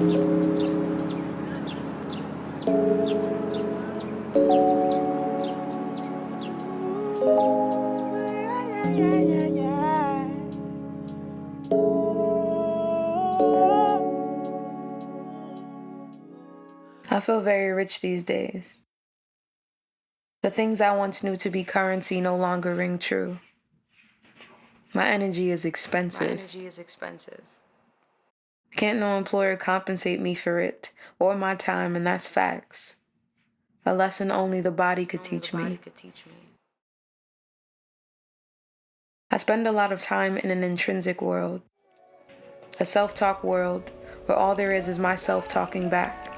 I feel very rich these days. The things I once knew to be currency no longer ring true. My energy is expensive. Can't no employer compensate me for it, or my time, and that's facts. A lesson only the body could teach me. I spend a lot of time in an intrinsic world, a self-talk world where all there is my self talking back.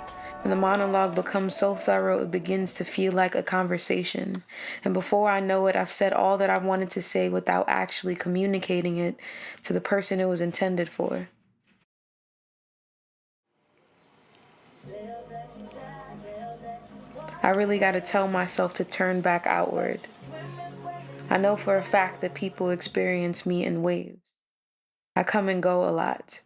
And the monologue becomes so thorough it begins to feel like a conversation. And before I know it, I've said all that I've wanted to say without actually communicating it to the person it was intended for. I really gotta tell myself to turn back outward. I know for a fact that people experience me in waves. I come and go a lot.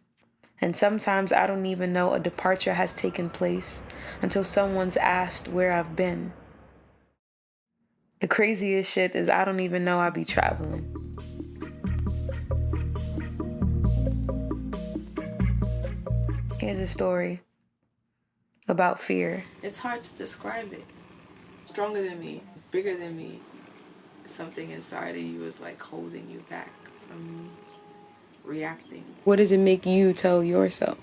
And sometimes I don't even know a departure has taken place until someone's asked where I've been. The craziest shit is I don't even know I be traveling. Here's a story about fear. It's hard to describe it. Stronger than me, bigger than me. Something inside of you is like holding you back from reacting. What does it make you tell yourself?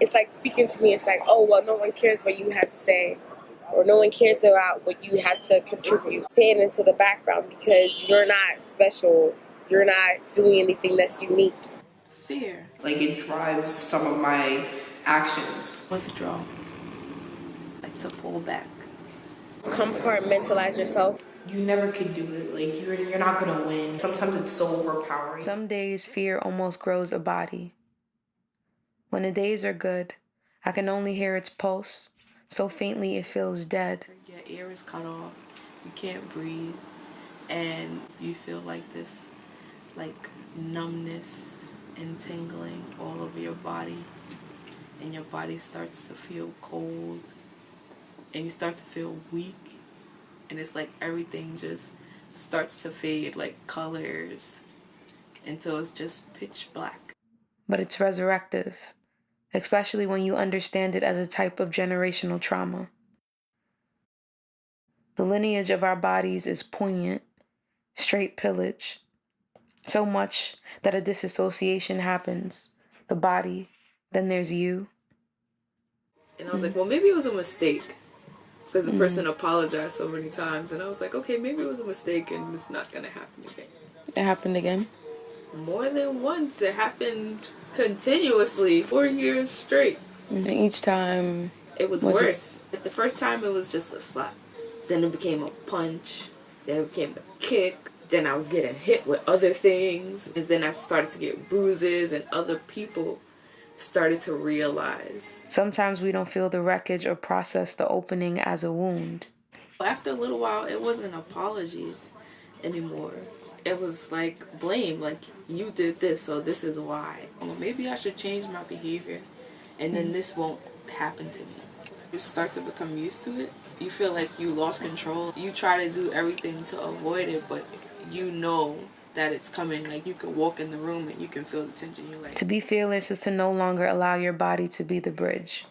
It's like speaking to me. It's like, oh, well, no one cares what you have to say, or no one cares about what you have to contribute. Fade into the background because you're not special. You're not doing anything that's unique. Fear. Like it drives some of my actions. Withdraw. Like to pull back. Compartmentalize yourself. You never could do it. Like you're not gonna win. Sometimes it's so overpowering. Some days fear almost grows a body. When the days are good, I can only hear its pulse, so faintly it feels dead. Your air is cut off. You can't breathe, and you feel like this, like numbness and tingling all over your body, and your body starts to feel cold, and you start to feel weak. And it's like everything just starts to fade, like colors, until it's just pitch black. But it's resurrective, especially when you understand it as a type of generational trauma. The lineage of our bodies is poignant, straight pillage. So much that a disassociation happens. The body, then there's you. And I was like, well, maybe it was a mistake. Because the person apologized so many times. And I was like, okay, maybe it was a mistake and it's not going to happen again. It happened again? More than once. It happened continuously, 4 years straight. And each time... It was worse. The first time it was just a slap. Then it became a punch. Then it became a kick. Then I was getting hit with other things. And then I started to get bruises and other people started to realize. Sometimes we don't feel the wreckage or process the opening as a wound. After a little while, it wasn't apologies anymore. It was like blame, like you did this, so this is why. Well, maybe I should change my behavior and then this won't happen to me. You start to become used to it. You feel like you lost control. You try to do everything to avoid it, but you know that it's coming. Like you can walk in the room and you can feel the tension. You're like, to be fearless is to no longer allow your body to be the bridge.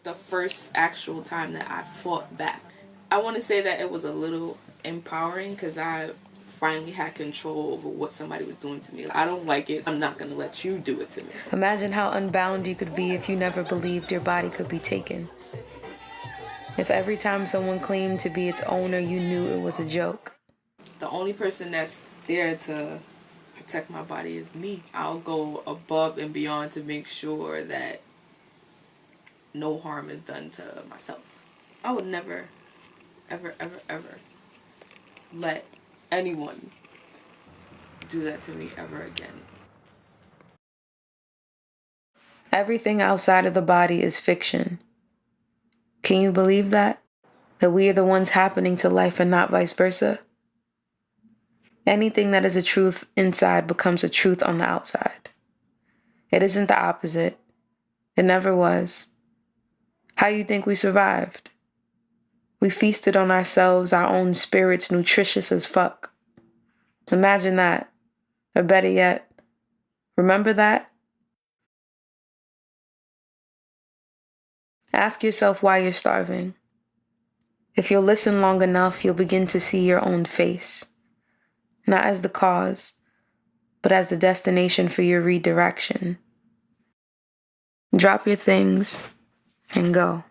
The first actual time that I fought back, I want to say that it was a little empowering because I finally had control over what somebody was doing to me. I don't like it. I'm not going to let you do it to me. Imagine how unbound you could be if you never believed your body could be taken. If every time someone claimed to be its owner, you knew it was a joke. The only person that's there to protect my body is me. I'll go above and beyond to make sure that no harm is done to myself. I would never, ever, ever, ever let anyone do that to me ever again. Everything outside of the body is fiction. Can you believe that? That we are the ones happening to life and not vice versa? Anything that is a truth inside becomes a truth on the outside. It isn't the opposite. It never was. How you think we survived? We feasted on ourselves, our own spirits, nutritious as fuck. Imagine that. Or better yet, remember that? Ask yourself why you're starving. If you'll listen long enough, you'll begin to see your own face. Not as the cause, but as the destination for your redirection. Drop your things and go.